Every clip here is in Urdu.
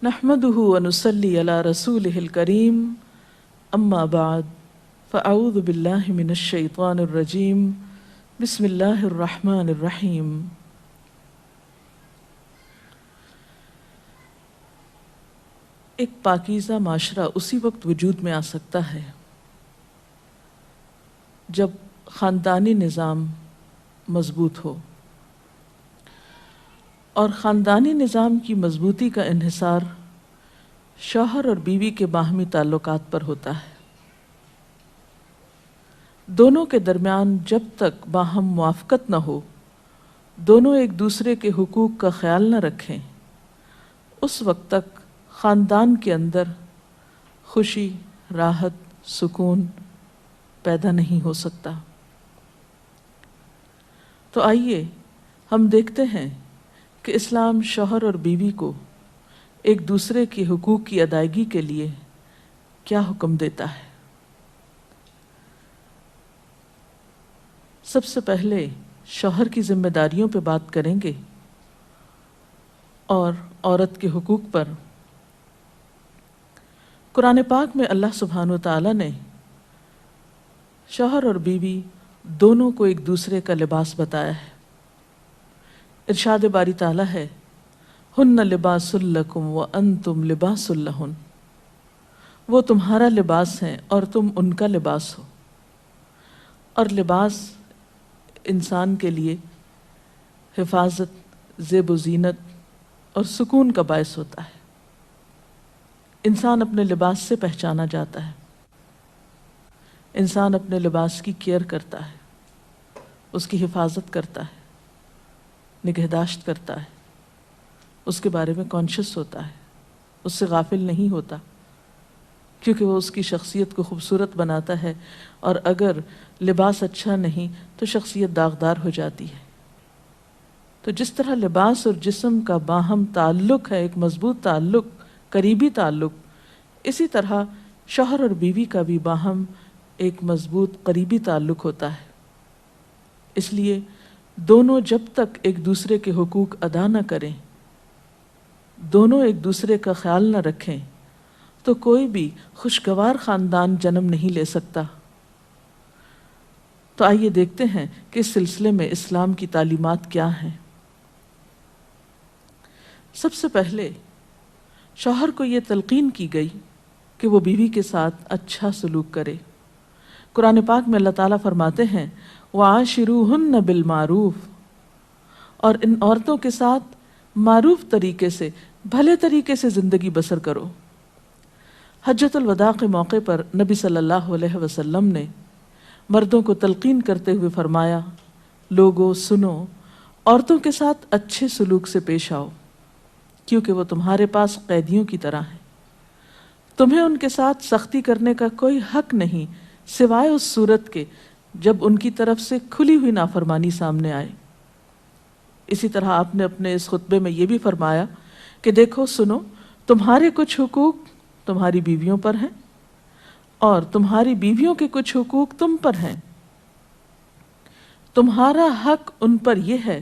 نحمده ونصلي على رسوله الكريم اما بعد فاعوذ بالله من الشیطان الرجیم بسم اللہ الرحمن الرحیم۔ ایک پاکیزہ معاشرہ اسی وقت وجود میں آ سکتا ہے جب خاندانی نظام مضبوط ہو، اور خاندانی نظام کی مضبوطی کا انحصار شوہر اور بیوی کے باہمی تعلقات پر ہوتا ہے۔ دونوں کے درمیان جب تک باہم موافقت نہ ہو، دونوں ایک دوسرے کے حقوق کا خیال نہ رکھیں، اس وقت تک خاندان کے اندر خوشی، راحت، سکون پیدا نہیں ہو سکتا۔ تو آئیے ہم دیکھتے ہیں کہ اسلام شوہر اور بیوی کو ایک دوسرے کے حقوق کی ادائیگی کے لیے کیا حکم دیتا ہے۔ سب سے پہلے شوہر کی ذمہ داریوں پہ بات کریں گے اور عورت کے حقوق پر۔ قرآن پاک میں اللہ سبحانہ و تعالیٰ نے شوہر اور بیوی دونوں کو ایک دوسرے کا لباس بتایا ہے۔ ارشاد باری تعالیٰ ہے، ہن لباس لکم وانتم لباس لہن، وہ تمہارا لباس ہیں اور تم ان کا لباس ہو۔ اور لباس انسان کے لیے حفاظت، زیب و زینت اور سکون کا باعث ہوتا ہے۔ انسان اپنے لباس سے پہچانا جاتا ہے، انسان اپنے لباس کی کیئر کرتا ہے، اس کی حفاظت کرتا ہے، نگہداشت کرتا ہے، اس کے بارے میں کانشیس ہوتا ہے، اس سے غافل نہیں ہوتا، کیونکہ وہ اس کی شخصیت کو خوبصورت بناتا ہے، اور اگر لباس اچھا نہیں تو شخصیت داغدار ہو جاتی ہے۔ تو جس طرح لباس اور جسم کا باہم تعلق ہے، ایک مضبوط تعلق، قریبی تعلق، اسی طرح شوہر اور بیوی کا بھی باہم ایک مضبوط قریبی تعلق ہوتا ہے۔ اس لیے دونوں جب تک ایک دوسرے کے حقوق ادا نہ کریں، دونوں ایک دوسرے کا خیال نہ رکھیں، تو کوئی بھی خوشگوار خاندان جنم نہیں لے سکتا۔ تو آئیے دیکھتے ہیں کہ اس سلسلے میں اسلام کی تعلیمات کیا ہیں۔ سب سے پہلے شوہر کو یہ تلقین کی گئی کہ وہ بیوی کے ساتھ اچھا سلوک کرے۔ قرآن پاک میں اللہ تعالیٰ فرماتے ہیں، وَعَاشِرُوهُنَّ بِالْمَعْرُوفِ، اور ان عورتوں کے ساتھ معروف طریقے سے، بھلے طریقے سے زندگی بسر کرو۔ حجۃ الوداع کے موقع پر نبی صلی اللہ علیہ وسلم نے مردوں کو تلقین کرتے ہوئے فرمایا، لوگو سنو، عورتوں کے ساتھ اچھے سلوک سے پیش آؤ، کیونکہ وہ تمہارے پاس قیدیوں کی طرح ہیں۔ تمہیں ان کے ساتھ سختی کرنے کا کوئی حق نہیں سوائے اس صورت کے جب ان کی طرف سے کھلی ہوئی نافرمانی سامنے آئے۔ اسی طرح آپ نے اپنے اس خطبے میں یہ بھی فرمایا کہ دیکھو سنو، تمہارے کچھ حقوق تمہاری بیویوں پر ہیں اور تمہاری بیویوں کے کچھ حقوق تم پر ہیں۔ تمہارا حق ان پر یہ ہے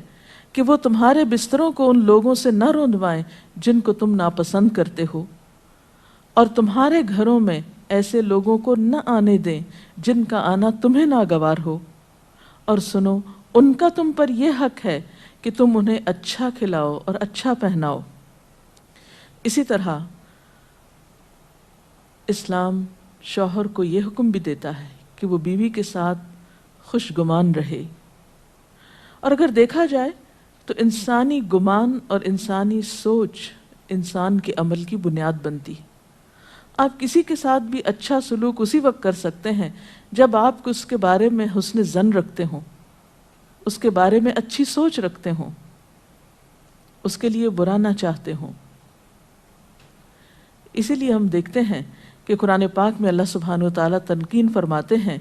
کہ وہ تمہارے بستروں کو ان لوگوں سے نہ روندوائیں جن کو تم ناپسند کرتے ہو، اور تمہارے گھروں میں ایسے لوگوں کو نہ آنے دیں جن کا آنا تمہیں ناگوار ہو، اور سنو، ان کا تم پر یہ حق ہے کہ تم انہیں اچھا کھلاؤ اور اچھا پہناؤ۔ اسی طرح اسلام شوہر کو یہ حکم بھی دیتا ہے کہ وہ بیوی کے ساتھ خوش گمان رہے۔ اور اگر دیکھا جائے تو انسانی گمان اور انسانی سوچ انسان کے عمل کی بنیاد بنتی ہے۔ آپ کسی کے ساتھ بھی اچھا سلوک اسی وقت کر سکتے ہیں جب آپ اس کے بارے میں حسن ظن رکھتے ہوں، اس کے بارے میں اچھی سوچ رکھتے ہوں، اس کے لیے برا نہ چاہتے ہوں۔ اسی لیے ہم دیکھتے ہیں کہ قرآن پاک میں اللہ سبحانہ وتعالیٰ تلقین فرماتے ہیں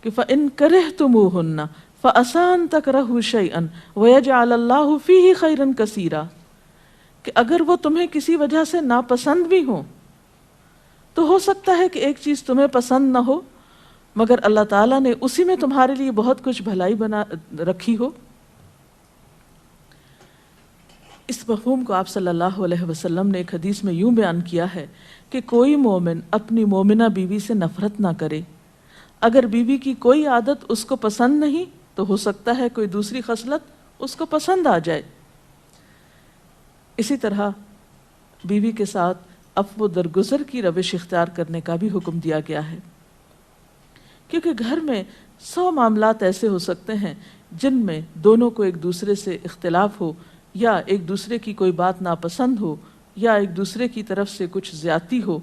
کہ فَإِن كَرِهْتُمُوهُنَّ فَعَسَىٰ أَن تَكْرَهُوا شَيْئًا وَيَجْعَلَ اللَّهُ فِيهِ خَيْرًا كَثِيرًا، کہ اگر وہ تمہیں کسی وجہ سے ناپسند بھی ہوں تو ہو سکتا ہے کہ ایک چیز تمہیں پسند نہ ہو، مگر اللہ تعالیٰ نے اسی میں تمہارے لیے بہت کچھ بھلائی بنا رکھی ہو۔ اس مفہوم کو آپ صلی اللہ علیہ وسلم نے ایک حدیث میں یوں بیان کیا ہے کہ کوئی مومن اپنی مومنہ بیوی سے نفرت نہ کرے، اگر بیوی کی کوئی عادت اس کو پسند نہیں تو ہو سکتا ہے کوئی دوسری خصلت اس کو پسند آ جائے۔ اسی طرح بیوی کے ساتھ عفو درگزر کی روش اختیار کرنے کا بھی حکم دیا گیا ہے، کیونکہ گھر میں 100 معاملات ایسے ہو سکتے ہیں جن میں دونوں کو ایک دوسرے سے اختلاف ہو، یا ایک دوسرے کی کوئی بات ناپسند ہو، یا ایک دوسرے کی طرف سے کچھ زیادتی ہو۔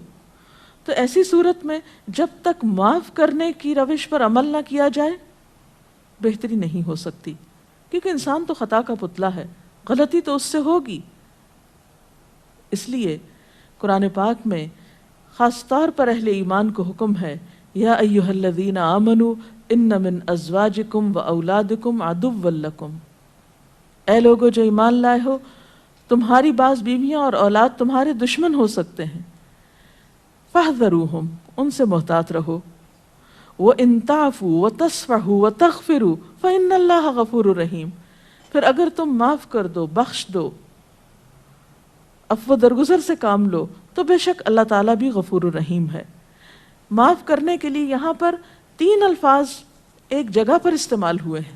تو ایسی صورت میں جب تک معاف کرنے کی روش پر عمل نہ کیا جائے بہتری نہیں ہو سکتی، کیونکہ انسان تو خطا کا پتلا ہے، غلطی تو اس سے ہوگی۔ اس لیے قرآن پاک میں خاص طور پر اہل ایمان کو حکم ہے، یا ایھا الذین آمنوا ان من ازواجکم و اولادکم عدوا لکم، اے لوگو جو ایمان لائے ہو، تمہاری بعض بیویاں اور اولاد تمہارے دشمن ہو سکتے ہیں، فاحذروہم، ان سے محتاط رہو، وَإِن تَعْفُوا وَتَصْفَحُوا وَتَغْفِرُوا فَإِنَّ اللَّهَ غَفُورٌ رَحِيمٌ، پھر اگر تم معاف کر دو، بخش دو، عفو درگزر سے کام لو تو بے شک اللہ تعالیٰ بھی غفور الرحیم ہے۔ معاف کرنے کے لیے یہاں پر 3 الفاظ ایک جگہ پر استعمال ہوئے ہیں،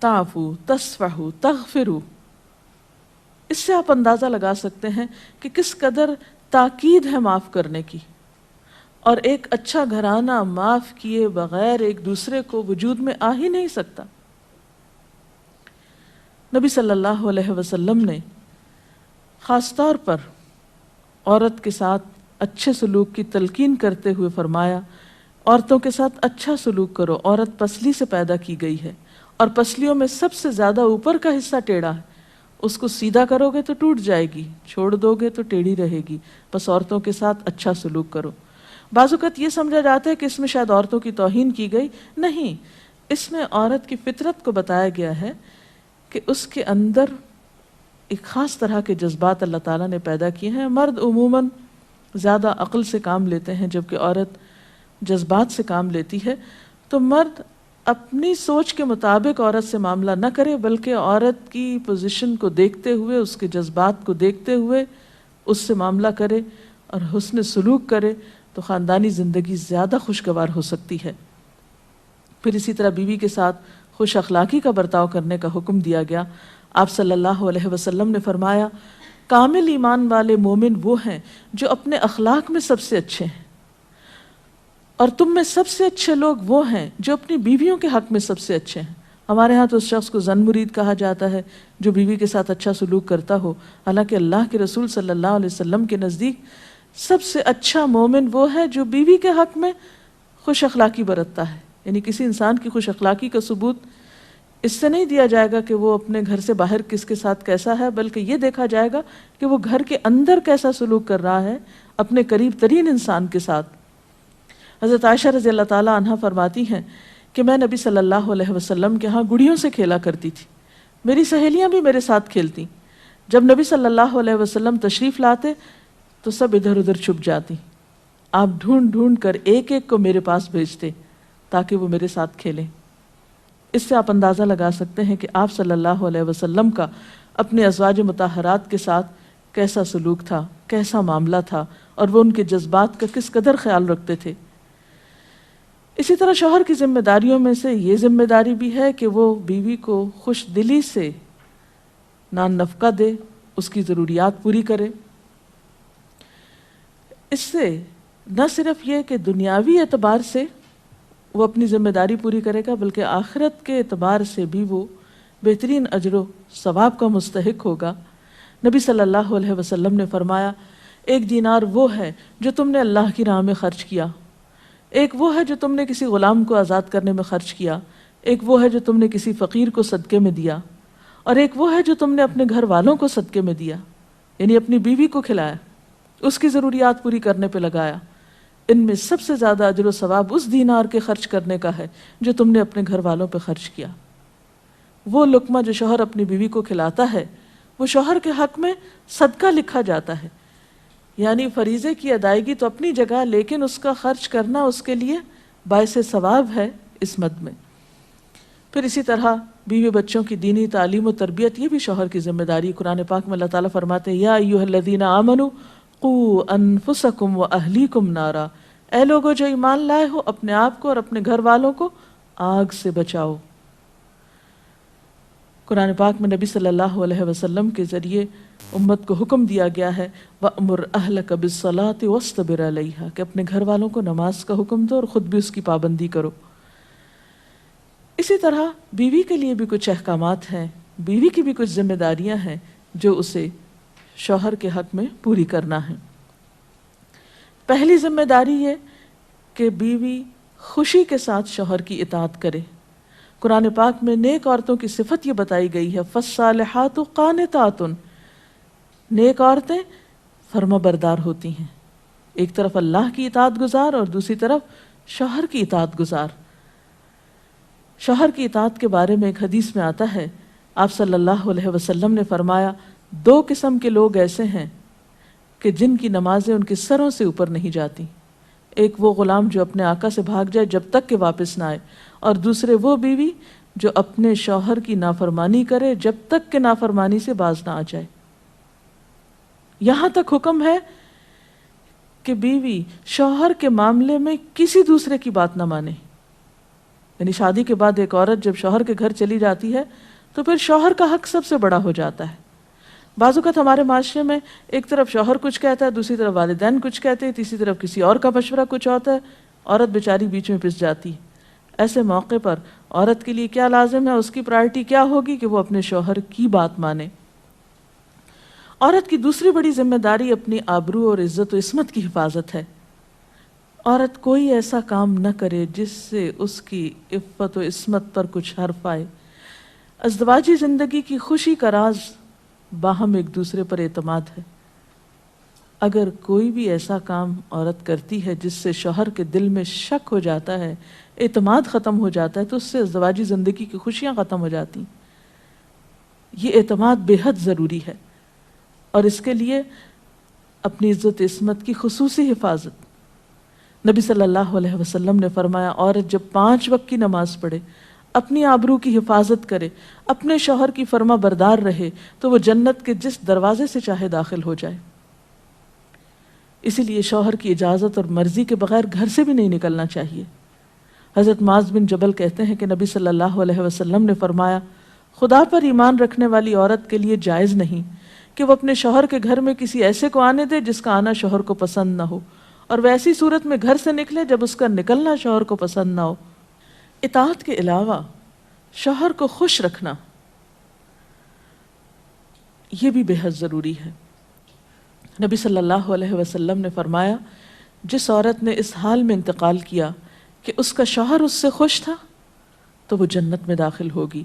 تعفو، تصفحو، تغفرو۔ اس سے آپ اندازہ لگا سکتے ہیں کہ کس قدر تاکید ہے معاف کرنے کی، اور ایک اچھا گھرانہ معاف کیے بغیر ایک دوسرے کو وجود میں آ ہی نہیں سکتا۔ نبی صلی اللہ علیہ وسلم نے خاص طور پر عورت کے ساتھ اچھے سلوک کی تلقین کرتے ہوئے فرمایا، عورتوں کے ساتھ اچھا سلوک کرو، عورت پسلی سے پیدا کی گئی ہے، اور پسلیوں میں سب سے زیادہ اوپر کا حصہ ٹیڑھا ہے، اس کو سیدھا کرو گے تو ٹوٹ جائے گی، چھوڑ دو گے تو ٹیڑھی رہے گی، بس عورتوں کے ساتھ اچھا سلوک کرو۔ بعض اوقات یہ سمجھا جاتا ہے کہ اس میں شاید عورتوں کی توہین کی گئی، نہیں، اس میں عورت کی فطرت کو بتایا گیا ہے کہ اس کے اندر ایک خاص طرح کے جذبات اللہ تعالیٰ نے پیدا کیے ہیں۔ مرد عموماً زیادہ عقل سے کام لیتے ہیں جبکہ عورت جذبات سے کام لیتی ہے، تو مرد اپنی سوچ کے مطابق عورت سے معاملہ نہ کرے، بلکہ عورت کی پوزیشن کو دیکھتے ہوئے، اس کے جذبات کو دیکھتے ہوئے اس سے معاملہ کرے اور حسن سلوک کرے، تو خاندانی زندگی زیادہ خوشگوار ہو سکتی ہے۔ پھر اسی طرح بیوی کے ساتھ خوش اخلاقی کا برتاؤ کرنے کا حکم دیا گیا۔ آپ صلی اللہ علیہ وسلم نے فرمایا، کامل ایمان والے مومن وہ ہیں جو اپنے اخلاق میں سب سے اچھے ہیں، اور تم میں سب سے اچھے لوگ وہ ہیں جو اپنی بیویوں کے حق میں سب سے اچھے ہیں۔ ہمارے ہاں تو اس شخص کو زن مرید کہا جاتا ہے جو بیوی کے ساتھ اچھا سلوک کرتا ہو، حالانکہ اللہ کے رسول صلی اللہ علیہ وسلم کے نزدیک سب سے اچھا مومن وہ ہے جو بیوی کے حق میں خوش اخلاقی برتتا ہے۔ یعنی کسی انسان کی خوش اخلاقی کا ثبوت اس سے نہیں دیا جائے گا کہ وہ اپنے گھر سے باہر کس کے ساتھ کیسا ہے، بلکہ یہ دیکھا جائے گا کہ وہ گھر کے اندر کیسا سلوک کر رہا ہے اپنے قریب ترین انسان کے ساتھ۔ حضرت عائشہ رضی اللہ تعالی عنہا فرماتی ہیں کہ میں نبی صلی اللہ علیہ وسلم کے ہاں گڑیوں سے کھیلا کرتی تھی، میری سہیلیاں بھی میرے ساتھ کھیلتی، جب نبی صلی اللہ علیہ وسلم تشریف لاتے تو سب ادھر ادھر چھپ جاتی، آپ ڈھونڈ ڈھونڈ کر ایک ایک کو میرے پاس بھیجتے تاکہ وہ میرے ساتھ کھیلیں۔ اس سے آپ اندازہ لگا سکتے ہیں کہ آپ صلی اللہ علیہ وسلم کا اپنے ازواج مطہرات کے ساتھ کیسا سلوک تھا، کیسا معاملہ تھا، اور وہ ان کے جذبات کا کس قدر خیال رکھتے تھے۔ اسی طرح شوہر کی ذمہ داریوں میں سے یہ ذمہ داری بھی ہے کہ وہ بیوی کو خوش دلی سے نان نفقہ دے، اس کی ضروریات پوری کرے۔ اس سے نہ صرف یہ کہ دنیاوی اعتبار سے وہ اپنی ذمہ داری پوری کرے گا، بلکہ آخرت کے اعتبار سے بھی وہ بہترین اجر و ثواب کا مستحق ہوگا۔ نبی صلی اللہ علیہ وسلم نے فرمایا، 1 دینار وہ ہے جو تم نے اللہ کی راہ میں خرچ کیا، ایک وہ ہے جو تم نے کسی غلام کو آزاد کرنے میں خرچ کیا، ایک وہ ہے جو تم نے کسی فقیر کو صدقے میں دیا، اور ایک وہ ہے جو تم نے اپنے گھر والوں کو صدقے میں دیا، یعنی اپنی بیوی کو کھلایا، اس کی ضروریات پوری کرنے پہ لگایا۔ ان میں سب سے زیادہ اجر و ثواب اس دینار کے خرچ کرنے کا ہے جو تم نے اپنے گھر والوں پہ خرچ کیا۔ وہ لقمہ جو شوہر اپنی بیوی کو کھلاتا ہے وہ شوہر کے حق میں صدقہ لکھا جاتا ہے، یعنی فریضے کی ادائیگی تو اپنی جگہ، لیکن اس کا خرچ کرنا اس کے لیے باعث ثواب ہے اس مد میں۔ پھر اسی طرح بیوی بچوں کی دینی تعلیم و تربیت یہ بھی شوہر کی ذمہ داری. قرآن پاک میں اللہ تعالیٰ فرماتے ہیں یا ایھا الذین آمنوا قوا انفسکم واہلیکم نارا، اے لوگو جو ایمان لائے ہو اپنے آپ کو اور اپنے گھر والوں کو آگ سے بچاؤ. قرآن پاک میں نبی صلی اللہ علیہ وسلم کے ذریعے امت کو حکم دیا گیا ہے وَأْمُرْ أَهْلَكَ بِالصَّلَاةِ وَاصْطَبِرْ عَلَيْهَا کہ اپنے گھر والوں کو نماز کا حکم دو اور خود بھی اس کی پابندی کرو. اسی طرح بیوی کے لیے بھی کچھ احکامات ہیں، بیوی کی بھی کچھ ذمہ داریاں ہیں جو اسے شوہر کے حق میں پوری کرنا ہے. پہلی ذمہ داری یہ کہ بیوی خوشی کے ساتھ شوہر کی اطاعت کرے. قرآن پاک میں نیک عورتوں کی صفت یہ بتائی گئی ہے فالصالحات قانتات، نیک عورتیں فرما بردار ہوتی ہیں، ایک طرف اللہ کی اطاعت گزار اور دوسری طرف شوہر کی اطاعت گزار. شوہر کی اطاعت کے بارے میں ایک حدیث میں آتا ہے آپ صلی اللہ علیہ وسلم نے فرمایا 2 قسم کے لوگ ایسے ہیں کہ جن کی نمازیں ان کے سروں سے اوپر نہیں جاتی. ایک وہ غلام جو اپنے آقا سے بھاگ جائے جب تک کہ واپس نہ آئے، اور دوسرے وہ بیوی جو اپنے شوہر کی نافرمانی کرے جب تک کہ نافرمانی سے باز نہ آ جائے. یہاں تک حکم ہے کہ بیوی شوہر کے معاملے میں کسی دوسرے کی بات نہ مانے. یعنی شادی کے بعد ایک عورت جب شوہر کے گھر چلی جاتی ہے تو پھر شوہر کا حق سب سے بڑا ہو جاتا ہے. بعض اوقات ہمارے معاشرے میں ایک طرف شوہر کچھ کہتا ہے، دوسری طرف والدین کچھ کہتے ہیں، تیسری طرف کسی اور کا مشورہ کچھ ہوتا ہے، عورت بیچاری بیچ میں پس جاتی ہے. ایسے موقع پر عورت کے لیے کیا لازم ہے، اس کی پرائرٹی کیا ہوگی کہ وہ اپنے شوہر کی بات مانے. عورت کی دوسری بڑی ذمہ داری اپنی آبرو اور عزت و عصمت کی حفاظت ہے. عورت کوئی ایسا کام نہ کرے جس سے اس کی عفت و عصمت پر کچھ حرف آئے. ازدواجی زندگی کی خوشی کا راز باہم ایک دوسرے پر اعتماد ہے. اگر کوئی بھی ایسا کام عورت کرتی ہے جس سے شوہر کے دل میں شک ہو جاتا ہے، اعتماد ختم ہو جاتا ہے، تو اس سے ازدواجی زندگی کی خوشیاں ختم ہو جاتی. یہ اعتماد بے حد ضروری ہے اور اس کے لیے اپنی عزت عصمت کی خصوصی حفاظت. نبی صلی اللہ علیہ وسلم نے فرمایا عورت جب 5 وقت کی نماز پڑھے، اپنی آبرو کی حفاظت کرے، اپنے شوہر کی فرما بردار رہے تو وہ جنت کے جس دروازے سے چاہے داخل ہو جائے. اسی لیے شوہر کی اجازت اور مرضی کے بغیر گھر سے بھی نہیں نکلنا چاہیے. حضرت معاذ بن جبل کہتے ہیں کہ نبی صلی اللہ علیہ وسلم نے فرمایا خدا پر ایمان رکھنے والی عورت کے لیے جائز نہیں کہ وہ اپنے شوہر کے گھر میں کسی ایسے کو آنے دے جس کا آنا شوہر کو پسند نہ ہو، اور وہ ایسی صورت میں گھر سے نکلے جب اس کا نکلنا شوہر کو پسند نہ ہو. اطاعت کے علاوہ شوہر کو خوش رکھنا یہ بھی بے حد ضروری ہے. نبی صلی اللہ علیہ وسلم نے فرمایا جس عورت نے اس حال میں انتقال کیا کہ اس کا شوہر اس سے خوش تھا تو وہ جنت میں داخل ہوگی.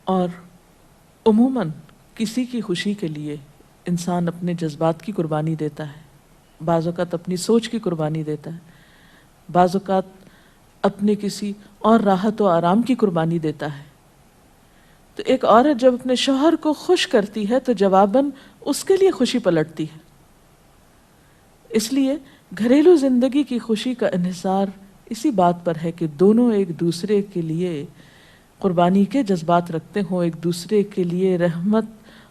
اور عموماً کسی کی خوشی کے لیے انسان اپنے جذبات کی قربانی دیتا ہے، بعض اوقات اپنی سوچ کی قربانی دیتا ہے، بعض اوقات اپنے کسی اور راحت و آرام کی قربانی دیتا ہے. تو ایک عورت جب اپنے شوہر کو خوش کرتی ہے تو جواباً اس کے لیے خوشی پلٹتی ہے. اس لیے گھریلو زندگی کی خوشی کا انحصار اسی بات پر ہے کہ دونوں ایک دوسرے کے لیے قربانی کے جذبات رکھتے ہوں، ایک دوسرے کے لیے رحمت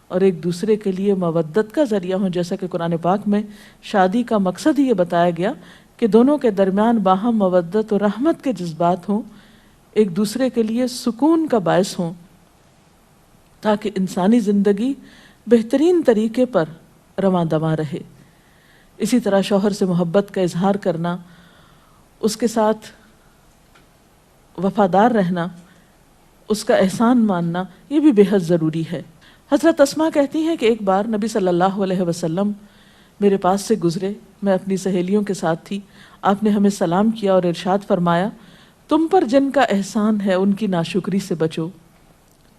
اور ایک دوسرے کے لیے مودت کا ذریعہ ہوں. جیسا کہ قرآن پاک میں شادی کا مقصد ہی یہ بتایا گیا کہ دونوں کے درمیان باہم مودت اور رحمت کے جذبات ہوں، ایک دوسرے کے لیے سکون کا باعث ہوں، تاکہ انسانی زندگی بہترین طریقے پر رواں دواں رہے. اسی طرح شوہر سے محبت کا اظہار کرنا، اس کے ساتھ وفادار رہنا، اس کا احسان ماننا یہ بھی بے حد ضروری ہے. حضرت اسماء کہتی ہیں کہ ایک بار نبی صلی اللہ علیہ وسلم میرے پاس سے گزرے، میں اپنی سہیلیوں کے ساتھ تھی. آپ نے ہمیں سلام کیا اور ارشاد فرمایا تم پر جن کا احسان ہے ان کی ناشکری سے بچو.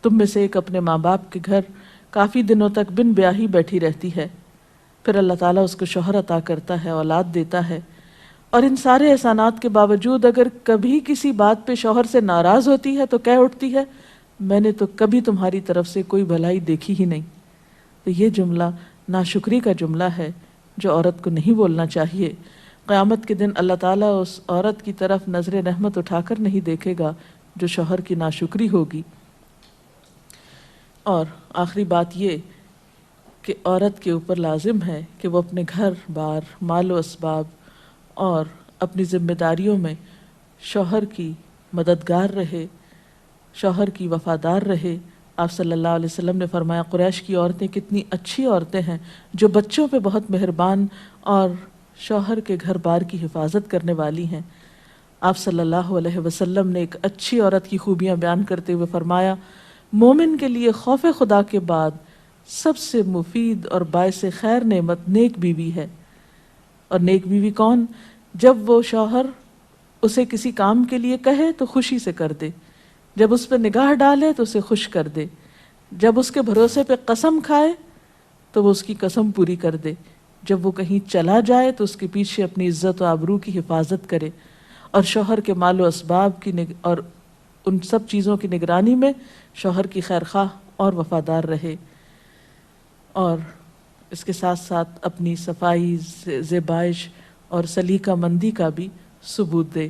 تم میں سے ایک اپنے ماں باپ کے گھر کافی دنوں تک بن بیاہی بیٹھی رہتی ہے، پھر اللہ تعالیٰ اس کو شوہر عطا کرتا ہے، اولاد دیتا ہے، اور ان سارے احسانات کے باوجود اگر کبھی کسی بات پہ شوہر سے ناراض ہوتی ہے تو کہہ اٹھتی ہے میں نے تو کبھی تمہاری طرف سے کوئی بھلائی دیکھی ہی نہیں. تو یہ جملہ ناشکری کا جملہ ہے جو عورت کو نہیں بولنا چاہیے. قیامت کے دن اللہ تعالیٰ اس عورت کی طرف نظر رحمت اٹھا کر نہیں دیکھے گا جو شوہر کی ناشکری ہوگی۔ اور آخری بات یہ کہ عورت کے اوپر لازم ہے کہ وہ اپنے گھر بار، مال و اسباب اور اپنی ذمہ داریوں میں شوہر کی مددگار رہے، شوہر کی وفادار رہے۔ آپ صلی اللہ علیہ وسلم نے فرمایا قریش کی عورتیں کتنی اچھی عورتیں ہیں جو بچوں پہ بہت مہربان اور شوہر کے گھر بار کی حفاظت کرنے والی ہیں۔ آپ صلی اللہ علیہ وسلم نے ایک اچھی عورت کی خوبیاں بیان کرتے ہوئے فرمایا مومن کے لیے خوف خدا کے بعد سب سے مفید اور باعث خیر نعمت نیک بیوی ہے۔ اور نیک بیوی کون؟ جب وہ شوہر اسے کسی کام کے لیے کہے تو خوشی سے کر دے، جب اس پہ نگاہ ڈالے تو اسے خوش کر دے، جب اس کے بھروسے پہ قسم کھائے تو وہ اس کی قسم پوری کر دے، جب وہ کہیں چلا جائے تو اس کے پیچھے اپنی عزت و آبرو کی حفاظت کرے، اور شوہر کے مال و اسباب کی اور ان سب چیزوں کی نگرانی میں شوہر کی خیر خواہ اور وفادار رہے، اور اس کے ساتھ ساتھ اپنی صفائی، زیبائش اور سلیقہ مندی کا بھی ثبوت دے۔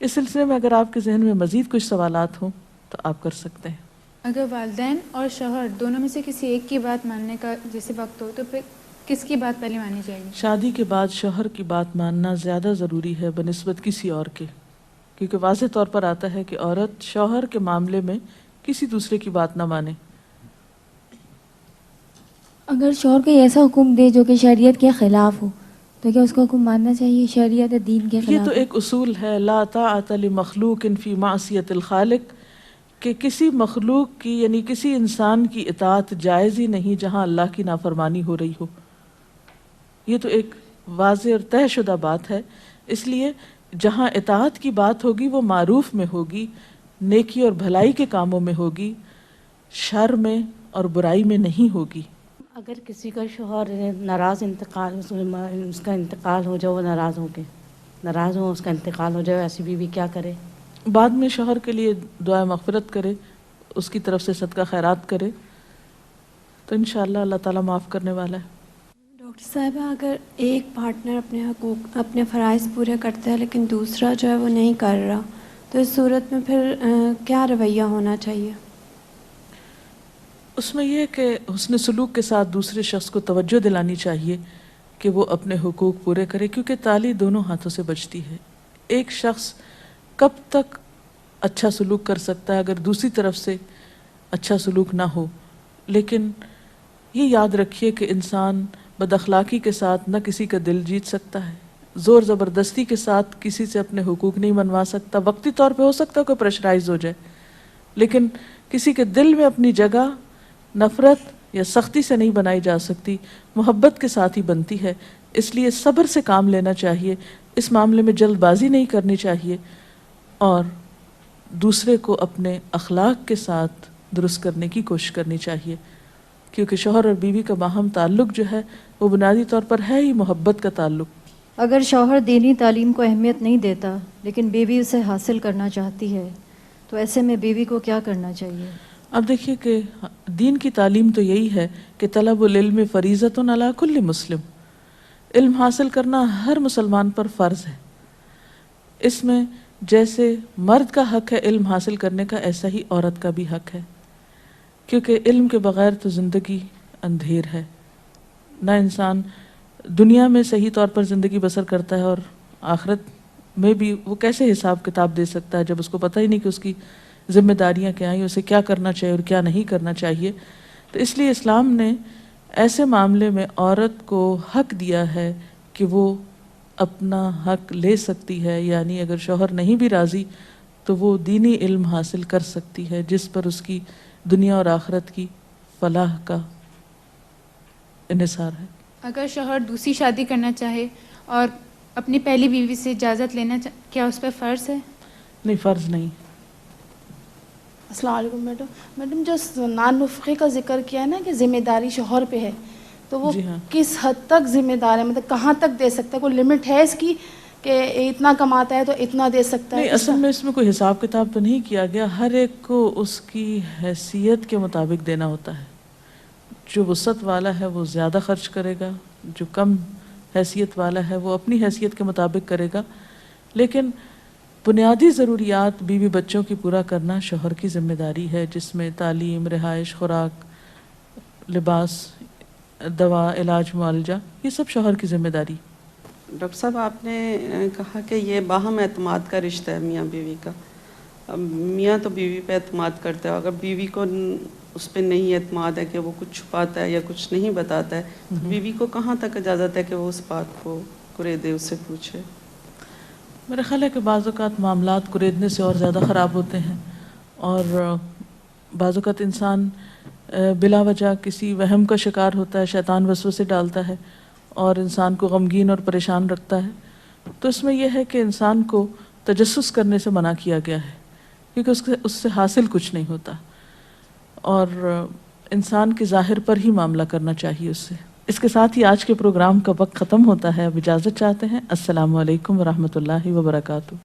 اس سلسلے میں اگر آپ کے ذہن میں مزید کچھ سوالات ہوں تو آپ کر سکتے ہیں۔ اگر والدین اور شوہر دونوں میں سے کسی ایک کی بات ماننے کا جیسے وقت ہو تو پھر کس کی بات پہلے مانی جائے گی؟ شادی کے بعد شوہر کی بات ماننا زیادہ ضروری ہے بنسبت کسی اور کے، کیونکہ واضح طور پر آتا ہے کہ عورت شوہر کے معاملے میں کسی دوسرے کی بات نہ مانے۔ اگر شوہر کوئی ایسا حکم دے جو کہ شریعت کے خلاف ہو تو کیا اس کو حکم ماننا چاہیے؟ شریعت دین کے خلاف؟ یہ تو ایک اصول ہے، لا طاعۃ لمخلوق فی معصیۃ الخالق، کہ کسی مخلوق کی یعنی کسی انسان کی اطاعت جائز ہی نہیں جہاں اللہ کی نافرمانی ہو رہی ہو۔ یہ تو ایک واضح اور طے شدہ بات ہے، اس لیے جہاں اطاعت کی بات ہوگی وہ معروف میں ہوگی، نیکی اور بھلائی کے کاموں میں ہوگی، شر میں اور برائی میں نہیں ہوگی۔ اگر کسی کا شوہر ناراض انتقال اس کا انتقال ہو جائے، وہ ناراض ہو کے ناراض ہو، اس کا انتقال ہو جائے، ایسی بیوی کیا کرے؟ بعد میں شوہر کے لیے دعائے مغفرت کرے، اس کی طرف سے صدقہ خیرات کرے تو انشاءاللہ اللہ تعالیٰ معاف کرنے والا ہے۔ ڈاکٹر صاحبہ، اگر ایک پارٹنر اپنے حقوق، اپنے فرائض پورے کرتا ہے لیکن دوسرا جو ہے وہ نہیں کر رہا، تو اس صورت میں پھر کیا رویہ ہونا چاہیے؟ اس میں یہ کہ حسن سلوک کے ساتھ دوسرے شخص کو توجہ دلانی چاہیے کہ وہ اپنے حقوق پورے کرے، کیونکہ تالی دونوں ہاتھوں سے بجتی ہے۔ ایک شخص کب تک اچھا سلوک کر سکتا ہے اگر دوسری طرف سے اچھا سلوک نہ ہو؟ لیکن یہ یاد رکھیے کہ انسان بد اخلاقی کے ساتھ نہ کسی کا دل جیت سکتا ہے، زور زبردستی کے ساتھ کسی سے اپنے حقوق نہیں منوا سکتا۔ وقتی طور پہ ہو سکتا ہے کوئی پریشرائز ہو جائے، لیکن کسی کے دل میں اپنی جگہ نفرت یا سختی سے نہیں بنائی جا سکتی، محبت کے ساتھ ہی بنتی ہے۔ اس لیے صبر سے کام لینا چاہیے، اس معاملے میں جلد بازی نہیں کرنی چاہیے، اور دوسرے کو اپنے اخلاق کے ساتھ درست کرنے کی کوشش کرنی چاہیے، کیونکہ شوہر اور بیوی کا باہم تعلق جو ہے وہ بنیادی طور پر ہے ہی محبت کا تعلق۔ اگر شوہر دینی تعلیم کو اہمیت نہیں دیتا لیکن بیوی اسے حاصل کرنا چاہتی ہے تو ایسے میں بیوی کو کیا کرنا چاہیے؟ اب دیکھیے کہ دین کی تعلیم تو یہی ہے کہ طلب العلم فریضۃ علی کل مسلم، علم حاصل کرنا ہر مسلمان پر فرض ہے۔ اس میں جیسے مرد کا حق ہے علم حاصل کرنے کا، ایسا ہی عورت کا بھی حق ہے، کیونکہ علم کے بغیر تو زندگی اندھیر ہے، نہ انسان دنیا میں صحیح طور پر زندگی بسر کرتا ہے اور آخرت میں بھی وہ کیسے حساب کتاب دے سکتا ہے جب اس کو پتہ ہی نہیں کہ اس کی ذمہ داریاں کیا ہیں، اسے کیا کرنا چاہیے اور کیا نہیں کرنا چاہیے۔ تو اس لیے اسلام نے ایسے معاملے میں عورت کو حق دیا ہے کہ وہ اپنا حق لے سکتی ہے، یعنی اگر شوہر نہیں بھی راضی تو وہ دینی علم حاصل کر سکتی ہے جس پر اس کی دنیا اور آخرت کی فلاح کا انحصار ہے۔ اگر شوہر دوسری شادی کرنا چاہے اور اپنی پہلی بیوی سے اجازت لینا کیا اس پہ فرض ہے؟ نہیں، فرض نہیں۔ السلام علیکم میڈم جو نان نفقے کا ذکر کیا ہے نا کہ ذمہ داری شوہر پہ ہے، تو وہ جی ہاں، کس حد تک ذمہ دار ہے، مطلب کہاں تک دے سکتا ہے؟ کوئی لمٹ ہے اس کی کہ اتنا کماتا ہے تو اتنا دے سکتا ہے؟ نہیں، اصل میں اس میں کوئی حساب کتاب تو نہیں کیا گیا، ہر ایک کو اس کی حیثیت کے مطابق دینا ہوتا ہے۔ جو وسعت والا ہے وہ زیادہ خرچ کرے گا، جو کم حیثیت والا ہے وہ اپنی حیثیت کے مطابق کرے گا، لیکن بنیادی ضروریات بیوی بچوں کی پورا کرنا شوہر کی ذمہ داری ہے، جس میں تعلیم، رہائش، خوراک، لباس، دوا، علاج، معالجہ، یہ سب شوہر کی ذمہ داری۔ ڈاکٹر صاحب آپ نے کہا کہ یہ باہم اعتماد کا رشتہ ہے میاں بیوی کا۔ اب میاں تو بیوی پہ اعتماد کرتا ہے، اگر بیوی کو اس پہ نہیں اعتماد ہے کہ وہ کچھ چھپاتا ہے یا کچھ نہیں بتاتا ہے، تو بیوی کو کہاں تک اجازت ہے کہ وہ اس بات کو کریدے، اس سے پوچھے؟ میرا خیال ہے کہ بعض اوقات معاملات کریدنے سے اور زیادہ خراب ہوتے ہیں، اور بعض اوقات انسان بلا وجہ کسی وہم کا شکار ہوتا ہے، شیطان وسوسے ڈالتا ہے اور انسان کو غمگین اور پریشان رکھتا ہے۔ تو اس میں یہ ہے کہ انسان کو تجسس کرنے سے منع کیا گیا ہے، کیونکہ اس سے حاصل کچھ نہیں ہوتا، اور انسان کے ظاہر پر ہی معاملہ کرنا چاہیے اس سے۔ اس کے ساتھ ہی آج کے پروگرام کا وقت ختم ہوتا ہے، اب اجازت چاہتے ہیں۔ السلام علیکم ورحمۃ اللہ وبرکاتہ۔